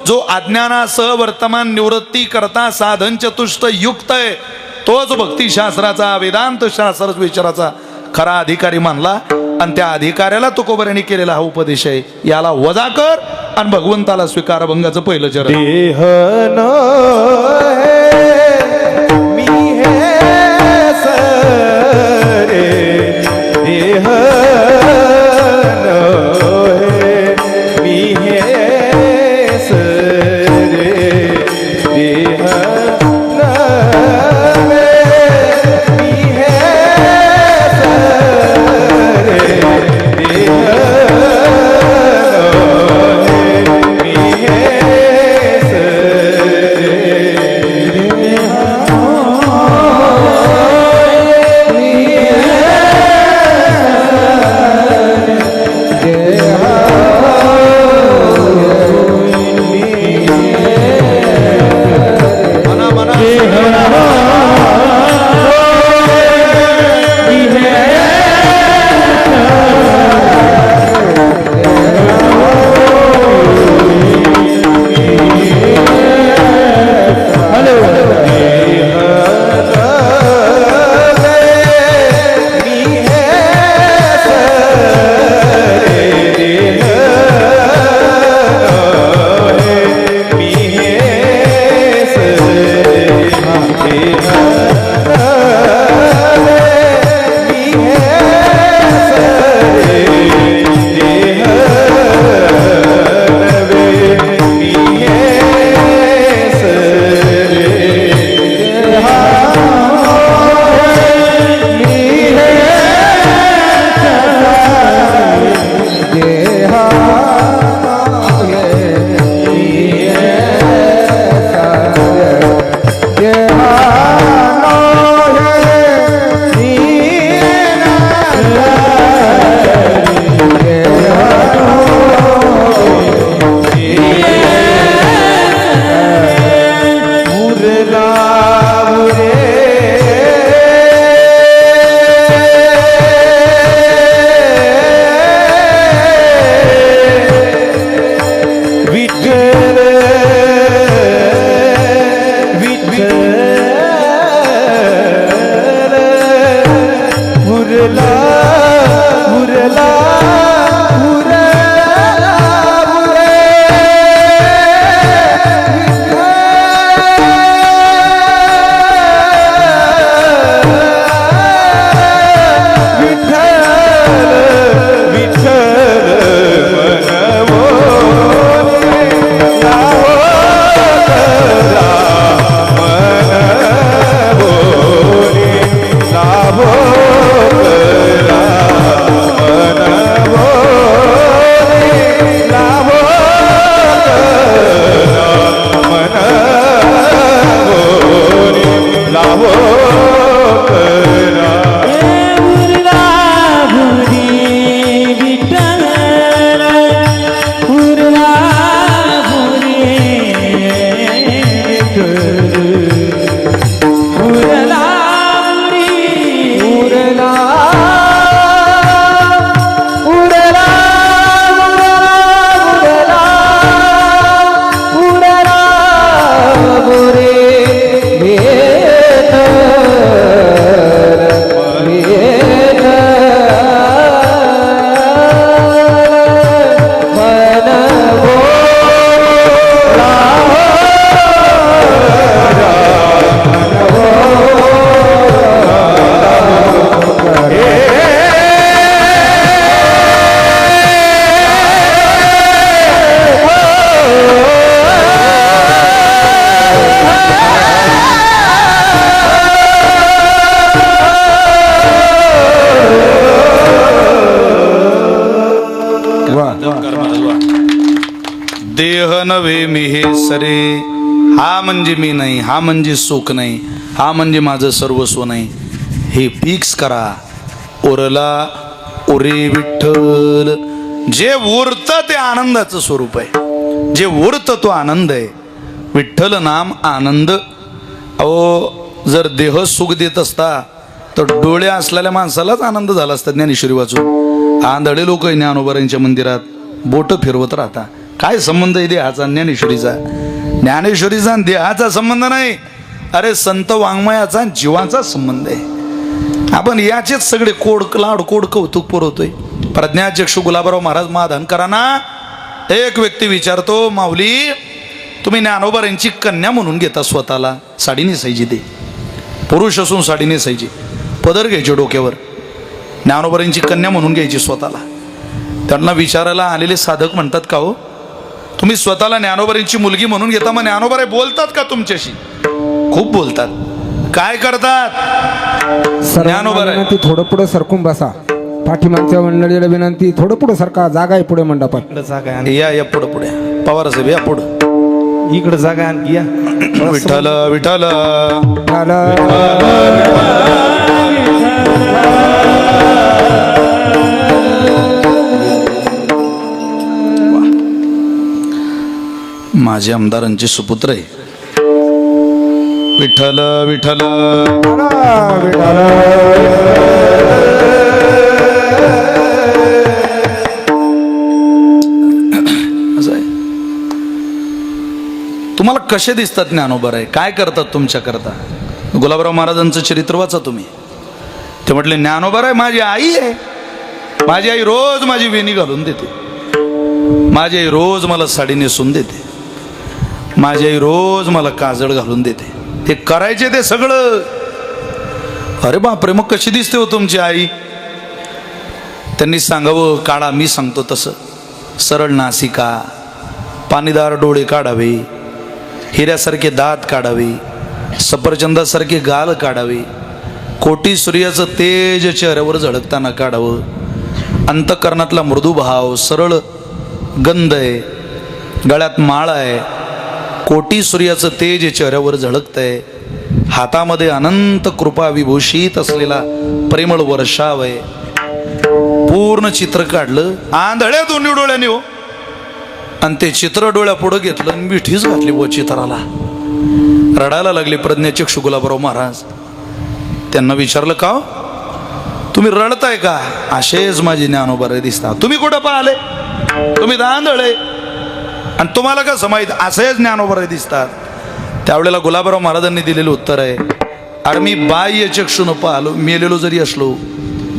जो अज्ञानासह वर्तमान निवृत्ती करता साधन चतुष्ट युक्त आहे तोच भक्तिशास्त्राचा वेदांत शास्त्र विचाराचा खरा अधिकारी मानला. आणि त्या अधिकाऱ्याला तुकोबारांनी केलेला हा उपदेश आहे. याला वजा कर आणि भगवंताला स्वीकार. अभंगाचं पहिलं चरण. देह न मी हे सरे, देह न मी हे सरे, देह न मी हे सरे, देह उरला भुरी विठ्ठल उरला भुरी उरला उरला उरला उरला उरला गोरे देह नव्हे मी हे सरे, हा म्हणजे मी नाही, हा म्हणजे सुख नाही, हा म्हणजे माझं सर्वस्व नाही, हे फिक्स करा. उरला उरे विठ्ठल. जे उरतं ते आनंदाचं स्वरूप आहे, जे उरतं तो आनंद आहे. विठ्ठल नाम आनंद. अहो जर देह सुख देत असता तर डोळे असलेल्या माणसालाच आनंद झाला असता. ज्ञानेश्वरी वाचून आंधळे लोक ज्ञानोबारांच्या मंदिरात बोट फिरवत राहता. काय संबंध आहे देहाचा ज्ञानेश्वरीचा? ज्ञानेश्वरीचा आणि देहाचा संबंध नाही, अरे संत वाङ्मयाचा जीवाचा संबंध आहे. आपण याचेच सगळे कोड कौतुक पुरवतोय. प्रज्ञाचक्षु गुलाबराव महाराज महाधनकरांना एक व्यक्ती विचारतो, माऊली तुम्ही ज्ञानोबारांची कन्या म्हणून घेता स्वतःला, साडी नेसायची, ते पुरुष असून साडी नेसायची, पदर घ्यायचे डोक्यावर, ज्ञानोबारांची कन्या म्हणून घ्यायची स्वतःला. त्यांना विचारायला आलेले साधक म्हणतात, का हो तुम्ही स्वतःला ज्ञानोबारांची मुलगी म्हणून घेता, मग ज्ञानोबाराय बोलतात का तुमच्याशी? खूप बोलतात. काय करतात ज्ञानोबाराय? विनंती थोडं पुढे सरकून बसा. पाठीमागच्या मंडळीला विनंती थोडं पुढे सरका, जागा आहे पुढे मंडपात. जागा आहे आणि या पुढं पुढे पवार साहेब या पुढं. इकडे जागा आहे आणखी या. विठ्ठल विठ्ठल माझे आमदारांचे सुपुत्र आहे. विठ्ठल विठ्ठल असं आहे. तुम्हाला कसे दिसतात ज्ञानोबाराय? काय करतात तुमच्या करता? गुलाबराव महाराजांचं चरित्र वाचा तुम्ही. ते म्हटले ज्ञानोबाराय माझी आई आहे, माझी आई रोज माझी वेणी घालून देते, माझी आई रोज मला साडी नेसून देते, माझी आई रोज मला काजळ घालून देते. ते करायचे ते सगळं. अरे बापरे, मग कशी दिसते हो तुमची आई? त्यांनी सांगावं, काढा, मी सांगतो तसं. सरळ नासिका, पाणीदार डोळे काढावे, हिऱ्यासारखे दात काढावे, सफरचंदासारखे गाल काढावे, कोटी सूर्याचं तेज चेहऱ्यावर झळकताना काढावं, अंतःकरणातला मृदू भाव, सरळ गंध आहे, गळ्यात माळ आहे, कोटी सूर्याचं तेज चेहऱ्यावर झळकतंय, हातामध्ये अनंत कृपा विभूषित असलेला प्रेमळ वर्षाव आहे. पूर्ण चित्र काढलं आंधळ्या दोन्ही डोळ्याने हो, आणि ते चित्र डोळ्या पुढं घेतलं आणि मिठीच घातली व चित्राला. रडायला लागले प्रज्ञाचक्षु गुलाबराव महाराज. त्यांना विचारलं, का हो तुम्ही रडताय का? असेच माझी ज्ञानोबाराय दिसतात. तुम्ही कुठं पाहिले? तुम्ही आंधळे आणि तुम्हाला कसं माहीत? असेच ज्ञानोबाराय दिसतात. त्यावेळेला गुलाबराव महाराजांनी दिलेलं उत्तर आहे, अरे मी बाह्य चक्षुनं पाहलो, मेलेलो जरी असलो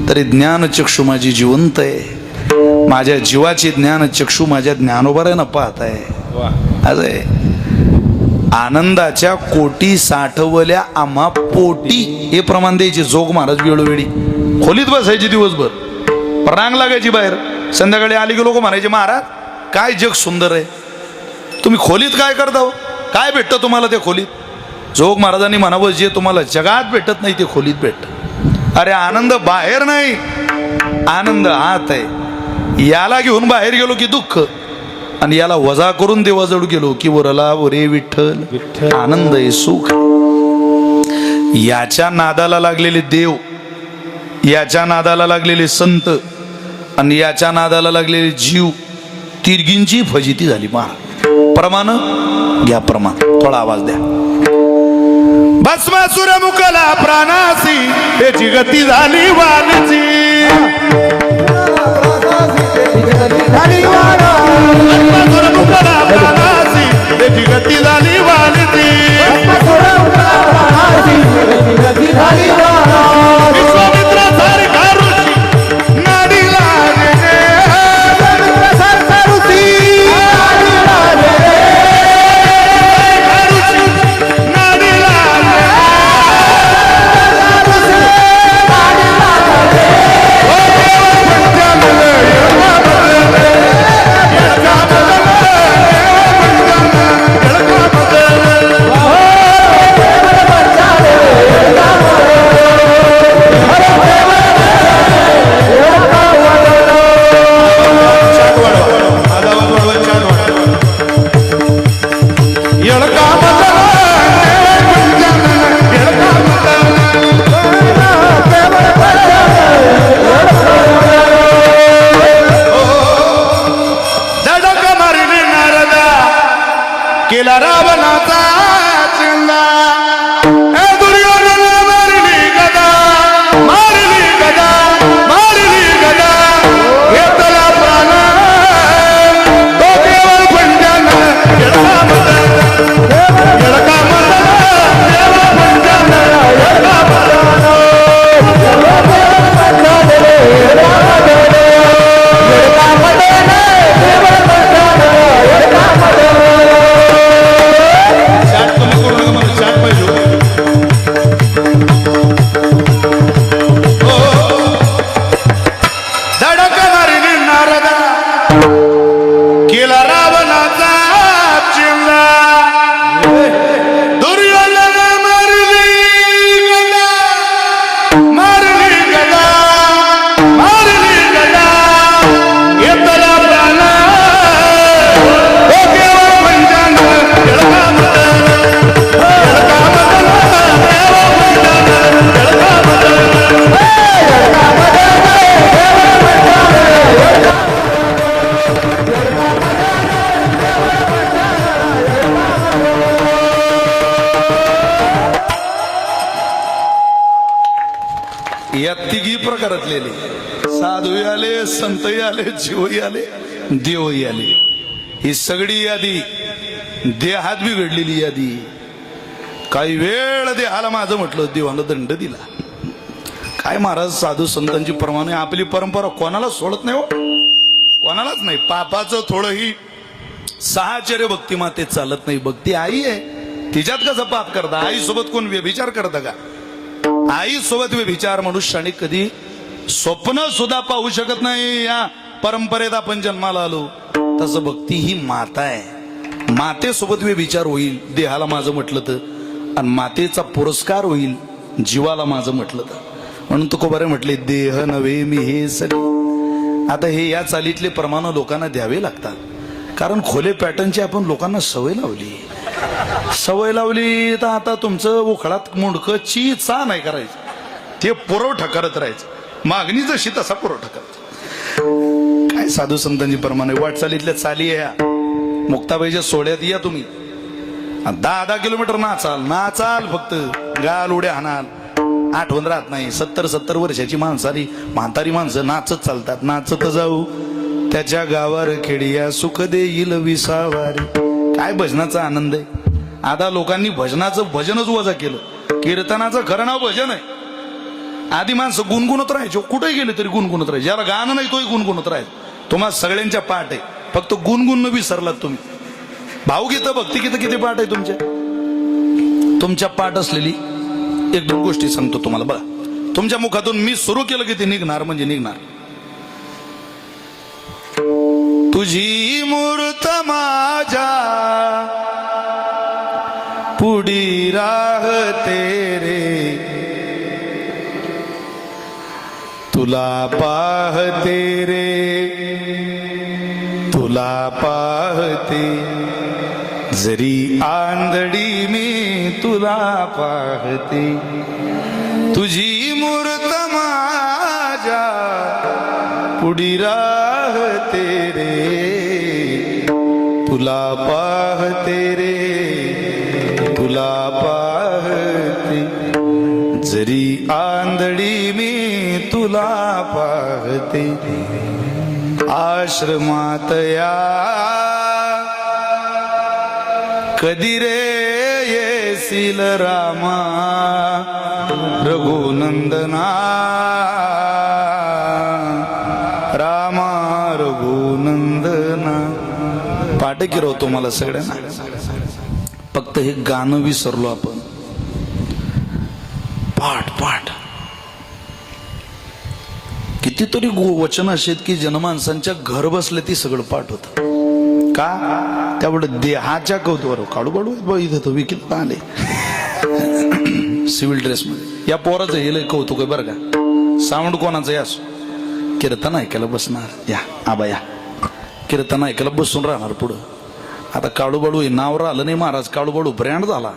तरी ज्ञानचक्षु माझी जिवंत आहे. माझ्या जीवाची ज्ञानचक्षु माझ्या ज्ञानोबारायनं पाहत आहे. अरे आनंदाच्या कोटी साठवल्या आम्हा पोटी, हे प्रमाण द्यायचे. जोग महाराज वेळोवेळी खोलीत बसायची दिवसभर, रांग लागायची बाहेर. संध्याकाळी आली की लोक म्हणायचे, महाराज काय जग सुंदर आहे, तुम्ही खोलीत काय करता हो? काय भेटतं तुम्हाला त्या खोलीत? जोग महाराजांनी म्हणावं, जे तुम्हाला जगात भेटत नाही ते खोलीत भेटतं. अरे आनंद बाहेर नाही, आनंद आत आहे. याला घेऊन बाहेर गेलो की दुःख, आणि याला वजा करून देवाजवळ गेलो की उरला उरे विठ्ठल, आनंद आहे, सुख. याच्या नादाला लागलेले देव, याच्या नादाला लागलेले संत आणि याच्या नादाला लागलेले जीव, तिरगींची फजिती झाली. महाराज प्रमाण घ्या, प्रमाण थोडा आवाज द्या. भस्मासुर मुकला प्राणासी, त्याची गती झाली वालीची. भस्मासुर मुकला प्राणासी, त्याची गती झाली वालीची. विश्वामित्र सारखा ऋषी नाडी लागले, सारखा ऋषी नाडी लागले. केला रावणाचा चिंदा, दुर्योधन मारली गदा, मारली गदा, मारली गदा. घेतला प्राण तो केवळ पंजान, येडका मदन, येडका मदन, देव पंजान, येडका मदन. केला रावणाचा चिंदा, दुर्योधन मारली गदा, मारली गदा, मारली गदा. घेतला प्राण तो केवळ पंजान, येडका मदन, येडका मदन, देव पंजान, येडका मदन, येडका मदन, देव पंजान, येडका. या तिघी प्रकारातले साधूही आले, संतही आले, जीवही आले, देवही आले. ही सगळी यादी देहात बिघडलेली यादी. काही वेळ देहाला माझं म्हटलं, देवानं दंड दिला. काय महाराज, साधू संतांची प्रमाणे आपली परंपरा कोणाला सोडत नाही हो, कोणालाच नाही. पापाचं थोडंही साहचर्य भक्ती मातेत चालत नाही. भक्ती आई आहे, तिच्यात कसं पाप करता? आई सोबत कोण व्यभिचार करता का? आई सोबत व्यभिचार मनुष्याने कधी स्वप्न सुद्धा पाहू शकत नाही. या परंपरेत आपण जन्माला आलो. तसं भक्ती ही माता आहे. मातेसोबत व्यभिचार होईल देहाला माझं म्हटलं तर, आणि मातेचा पुरस्कार होईल जीवाला माझं म्हटलं तर. म्हणून तुकोबारे म्हटले, देह नव्हे मी हे सगळे. आता हे या चालीतले प्रमाण लोकांना द्यावे लागतात, कारण खोले पॅटर्नची आपण लोकांना सवय लावली. सवय लावली तर आता तुमचं उखळात मुंडकं चा नाही करायचं, ते पुरवठा करत राहायचं. मागणी जशी तसा पुरवठा करायचा. काय साधू संतांची प्रमाणे वाटचालीतल्या चाली ह्या. मुक्ताबाईच्या सोहळ्यात या तुम्ही, 10-10 किलोमीटर नाचाल, नाचाल फक्त, गाल उड्या हाणाल, आठवण राहत नाही. 70-70 वर्षाची माणसारी म्हातारी माणसं नाचत चालतात. नाचत जाऊ त्याच्या गावार खेडिया, सुख देईल विसावारी. काय भजनाचा आनंद आहे. आता लोकांनी भजनाचं भजनच वजा केलं. कीर्तनाचं खरं नाव भजन आहे. आधी माणसं गुणगुणत राहायचे, कुठे गेले तरी गुणगुणत राहायचे. ज्याला गाणं नाही तोही गुणगुणत राहायचं. तुम्हाला सगळ्यांच्या पाठ आहे, फक्त गुणगुण विसरलात तुम्ही. भावगीत भक्तिगीत किती पाठ आहे तुमच्या? तुमच्या पाठ असलेली 1-2 गोष्टी सांगतो तुम्हाला. बघा, तुमच्या मुखातून मी सुरू केलं की ते निघणार म्हणजे निघणार. तुझी मूर्त माझ्या पुढी राहते रे, तुला पाहते रे, तुला पाहते. जरी आंधळी मी तुला पाहते, तुझी मूर्त माझ्या पुढी राहते रे, तुला पाहते रे, तुला पाहते, जरी आंधळी मी तुला पाहते, आश्रमात या कधी रे येशील रामा रघुनंदना, रामा रघुनंदना. पाठ किरवतो मला सगळ्यांना, फक्त हे गाणं विसरलो आपण. पाठ पाठ कितीतरी वचन असे आहेत की जनमानसांच्या घर बसले ती सगळं पाठ होत. का? त्यामुळे देहाच्या कौतुकावर काळूबाडू इथं तो विकित आले सिव्हिल ड्रेस मध्ये. या पोराचं हे लय कौतुक आहे बरं का. साऊंड कोणाचं असो, कीर्तन ऐकायला बसणार, या आबा या कीर्तन ऐकायला बसून राहणार पुढं. आता काळूबाडू हे नाव राहिलं नाही महाराज, काळूबाडू ब्रँड झाला.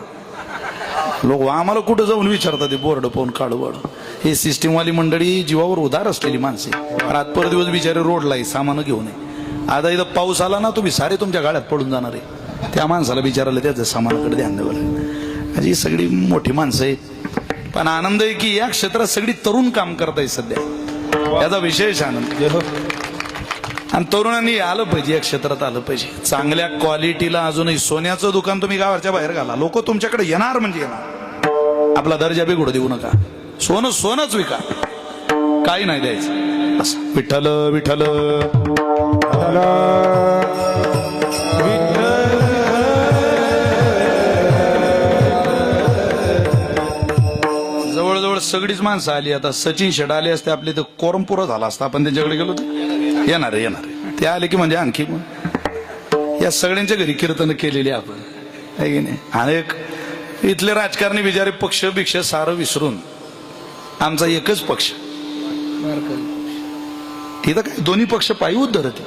लोक आम्हाला कुठं जाऊन विचारतात ते बोर्ड पाहून काळूबाडू. हे सिस्टीमवाली मंडळी जीवावर उधार असलेली माणसे, रातभर दिवस बिचारे रोडला सामान घेऊन ये. आता इथं पाऊस आला ना तुम्ही सारे तुमच्या गाड्यात पडून जाणार आहे. त्या माणसाला विचारायला त्याचं सामानाकडे ध्यान द्यावं लागेल. ही सगळी मोठी माणसं आहेत, पण आनंद आहे की या क्षेत्रात सगळी तरुण काम करत आहे सध्या, याचा विशेष आनंद. आणि तरुणांनी आलं पाहिजे, या क्षेत्रात आलं पाहिजे. चांगल्या क्वालिटीला अजूनही सोन्याचं दुकान तुम्ही गावाच्या बाहेर घाला, लोक तुमच्याकडे येणार म्हणजे येणार. आपला दर्जा बिघडू देऊ नका, सोनं सोनच विका, काही नाही द्यायचं. असं विठ्ठल विठ्ठल जवळजवळ सगळीच माणसं आली. आता सचिन शेट आले असते आपले तर कोरमपुरा झाला असता, आपण त्यांच्याकडे गेलो तर येणार ते आले की म्हणजे आणखी या सगळ्यांच्या घरी कीर्तन केलेली आपण आहे की नाही. अनेक इथले राजकारणी बिचारे पक्ष भिक्ष सारं विसरून आमचा एकच पक्ष, इथं काय दोन्ही पक्ष पायी उद्धरते,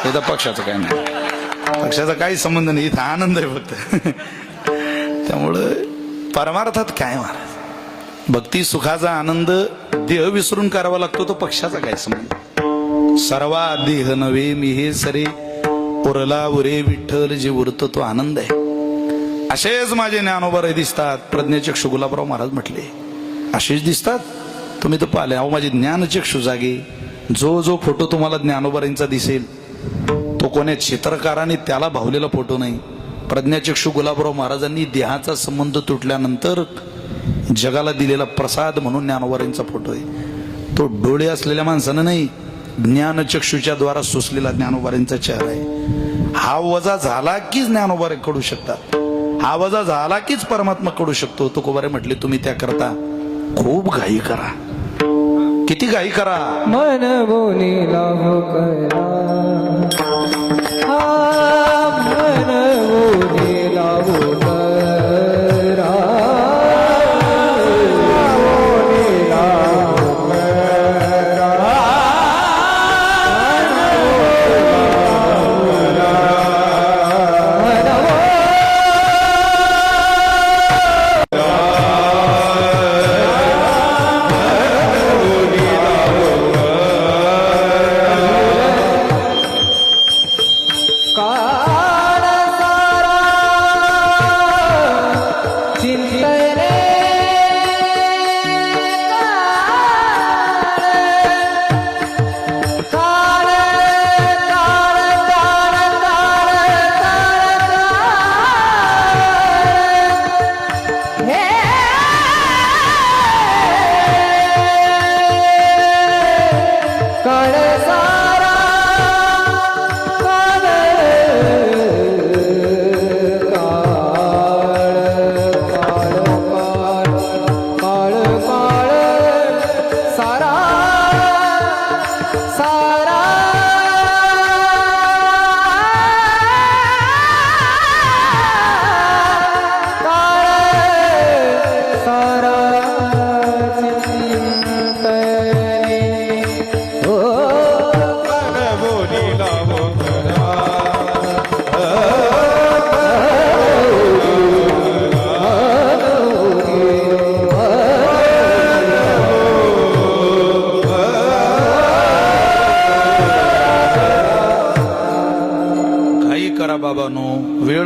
इथं पक्षाचं काय नाही, पक्षाचा काही संबंध नाही, इथं आनंद आहे फक्त. त्यामुळं परमार्थात काय महाराज, भक्ती सुखाचा आनंद देह विसरून करावा लागतो, तो पक्षाचा काय संबंध. सर्वा देह नव्हे मी हे सरे, उरला उरे विठ्ठल जे उरत तो आनंद आहे. असेच माझे ज्ञानोबा दिसतात. प्रज्ञाचक्षु गुलाबराव महाराज म्हटले असेच दिसतात. तुम्ही तर पाहिले, अहो माझे ज्ञानचक्षु जागे. जो जो फोटो तुम्हाला ज्ञानोबारांचा दिसेल तो कोण्या चित्रकाराने त्याला भावलेला फोटो नाही. प्रज्ञाचक्षु गुलाबराव महाराजांनी देहाचा संबंध तुटल्यानंतर जगाला दिलेला प्रसाद म्हणून ज्ञानोबारांचा फोटो आहे. तो डोळे असलेल्या माणसानं नाही, ज्ञानचक्षुच्या द्वारा सुचलेला ज्ञानोबारांचा चेहरा आहे. हा वजा झाला की ज्ञानोबारे कडू शकतात, हा वजा झाला कीच परमात्मा कडू शकतो. तुकोबारे म्हटले तुम्ही त्याकरता खूप घाई करा. किती घाई करा, मन बोलीला हो करा, मन बोलीला हो करा, बोलीला हो करा, काळ सारा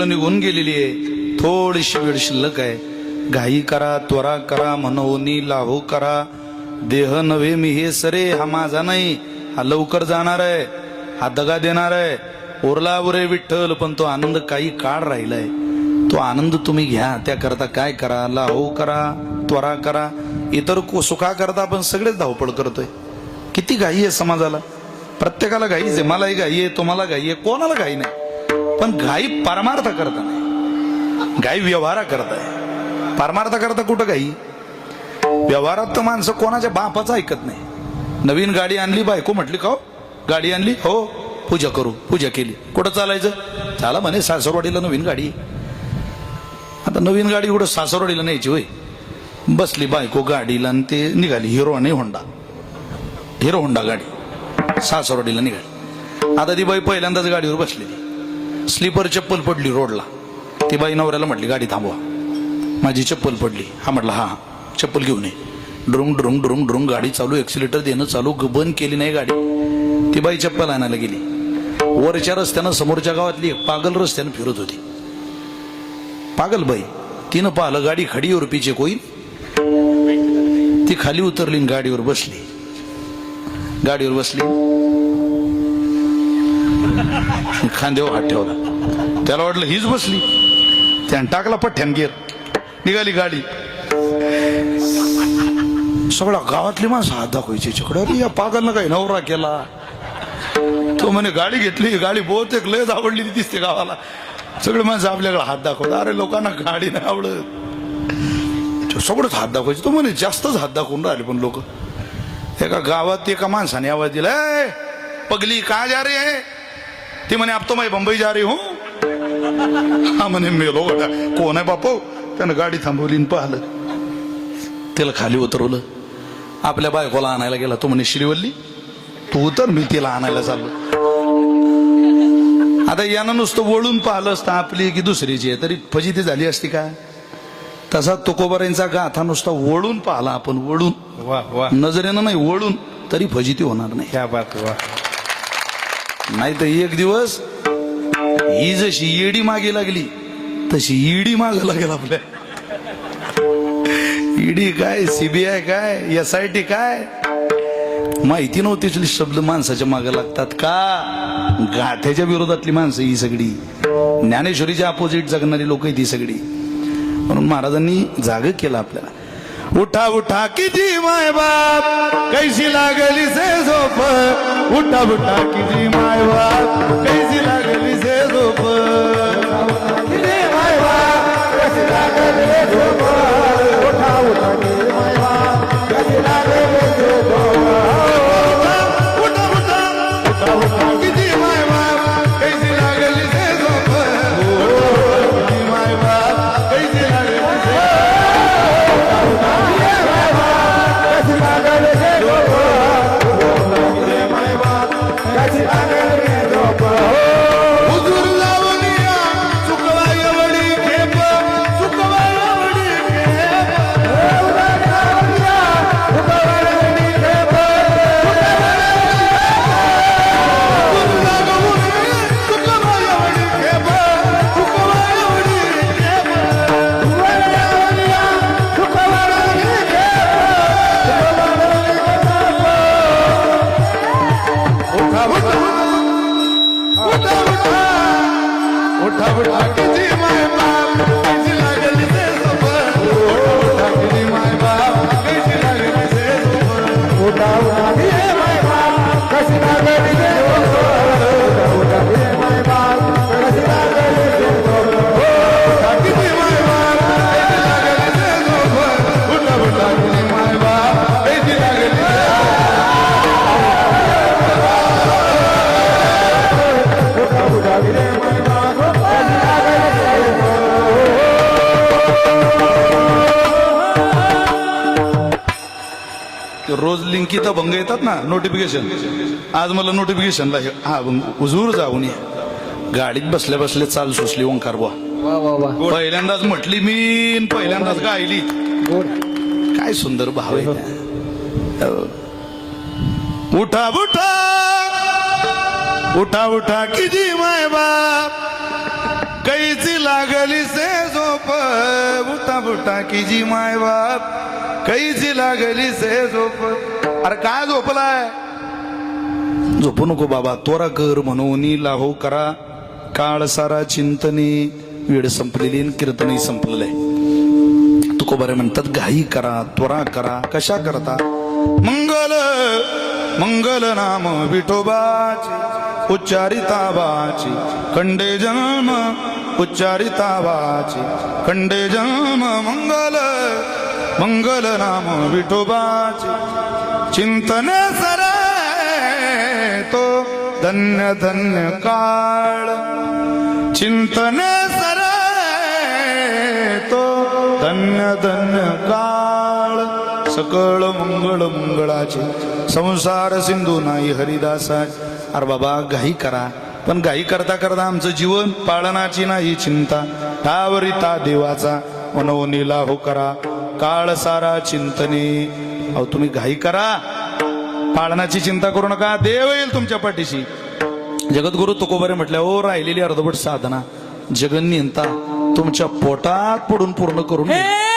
वेळ निघून गेलेली आहे, थोडीशी वेळ शिल्लक आहे. घाई करा, त्वरा करा, मनोनी लाहो करा. देह नव्हे मी हे सरे, हा माझा नाही, हा लवकर जाणार आहे, हा दगा देणार आहे. उरला उरे विठ्ठल, पण तो आनंद काही काळ राहिलाय. तो आनंद तुम्ही घ्या. त्याकरता काय करा, लाहो करा, त्वरा करा. इतर सुखा करता आपण सगळेच धावपळ करतोय. किती घाई आहे समाजाला, प्रत्येकाला घाईच आहे. मलाही घाई आहे, तुम्हाला घाई आहे, कोणाला घाई नाही. पण घाई परमार्थ करता नाही, घाई व्यवहारा करताय. परमार्थ करता कुठं घाई? व्यवहारात तर माणसं कोणाच्या बापाचं ऐकत नाही. नवीन गाडी आणली, बायको म्हटली का हो गाडी आणली, हो पूजा करू, पूजा केली. कुठं चालायचं? चाला म्हणे सासरवाडीला नवीन गाडी. आता नवीन गाडी कुठं सासरवाडीला न्यायची होय? बसली बायको गाडीला आणि ते निघाली. हिरो होंडा गाडी सासरवाडीला निघाली. आता ती बाई पहिल्यांदाच गाडीवर बसलेली. स्लीपर चप्पल पडली रोडला. ती बाई नवऱ्याला म्हटली गाडी थांबवा, माझी चप्पल पडली. हा म्हटला हा चप्पल घेऊन ये. ड्रुंग ड्रुंग ड्रुंग ड्रुंग गाडी चालू, एक्सिलेटर देणं चालू. बंद केली नाही गाडी. ती बाई चप्पल आणायला गेली. वरच्या रस्त्यानं समोरच्या गावातली एक पागल रस्त्यानं फिरत होती. पागल बाई, तिनं पाहिलं गाडी खडीवर पिचे कोई. ती खाली उतरली, गाडीवर बसली. गाडीवर बसली, खांद्यावर हात ठेवला. त्याला वाटलं हीच बसली. त्यानं टाकला पठ्ठ्यान गेर, निघाली गाडी. सगळ्या गावातली माणसं हात दाखवायची चिकडं, अरे या पागलनं काही नवरा केला. तो म्हणे गाडी घेतली, गाडी बहुतेक लयच आवडली दिसते गावाला. सगळे माणसं आपल्याकडे हात दाखवतात. अरे लोकांना गाडी नाही आवडत, सगळंच हात दाखवायचे. तो म्हणे जास्तच हात दाखवून राहिले. पण लोक, एका गावात एका माणसाने आवाज दिला, ए पगली कहाँ जा रही है? ती म्हणे अब तो मैं बंबई जा रही हूं. हा म्हणे मेलो गड्या. कोण आहे बापो? त्यानं गाडी थांबवली आणि पाहिलं. त्याला खाली उतरवलं. आपल्या बायकोला आणायला गेला. तो म्हणे श्रीवल्ली तू उतर, मी तिला आणायला चाललो. आता यानं नुसतं वळून पाहिलं असतं आपली की दुसरीची आहे तरी फजिती झाली असती का? तसा तुकोबारांचा गाथा नुसता वळून पाहिला आपण, वळून, वाह वाह, नजरेनं नाही, वळून, तरी फजिती होणार नाही. क्या बात, वाह. नाही तर एक दिवस ही जशी येडी मागे लागली तशी ईडी मागे लागेल आपल्या. ईडी काय, सीबीआय काय, SIT काय, माहिती नव्हती शब्द माणसाच्या मागे लागतात का? गाठ्याच्या विरोधातली माणसं ही सगळी, ज्ञानेश्वरीच्या अपोजिट जगणारी लोक ती सगळी. म्हणून महाराजांनी जाग केलं आपल्याला. उठा उठा किती माय बाप कैसी लागली से झोप, उठा उठा किती माय बाप कैसी लागली से झोप, किती माय बाप कैसी लागली झोप, उठा उठा किती माय बाप कैसी लागली झोप, उठा उठा उठा उठा किती माय बाप कैसी लागली से झोप, किती माय बाप कैसी लागली से रोज लिंकीता भंग येतात ना, नोटिफिकेशन. आज मला नोटिफिकेशनला हा हुजूर जाऊन ये. गाडीत बसल्या बसल्या चाल सुचली ओंकार बुवा. वा वा वा, पहिल्यांदाच म्हटली मी, पहिल्यांदाच गायली. काय सुंदर भाव आहे त्या. उठा उठा उठा उठा किती माय बाप कैची लागली से झोप बुटा बुटा की जी माय बाप कैची लागली से झोप. अरे काय झोपलाय? झोपू नको बाबा, त्वरा कर म्हणून लाहो करा. काळ सारा चिंतने, वेळ संपलेली आणि कीर्तनही संपलेलं आहे. तुकोबारे म्हणतात घाई करा, त्वरा करा. कशा करता? मंगल मंगल नाम विठोबाचे उच्चारिता वाची खंडे जन्म उच्चारिता वाची खंडे जन्म. मंगल मंगल नाम विठोबाचे चिंतने सरे तो धन्य धन्य काळ. चिंतने सरे तो धन्य धन्य काळ. सकळ मंगळ मंगळाचे संसार सिंधू नाही हरिदासाची. अरे बाबा घाई करा, पण घाई करता करता आमचं जीवन पाळनाची नाही चिंता. ठावरिता देवाचा मनवनीला हो करा. काळ सारा चिंतने. अहो तुम्ही घाई करा, पाळनाची चिंता करू नका, देव येईल तुमच्या पाठीशी. जगद्गुरु तुकोबारे म्हटल्या ओ राहिलेली अर्धवट साधना जगन्यंता तुमच्या पोटात पडून पूर्ण करून घे.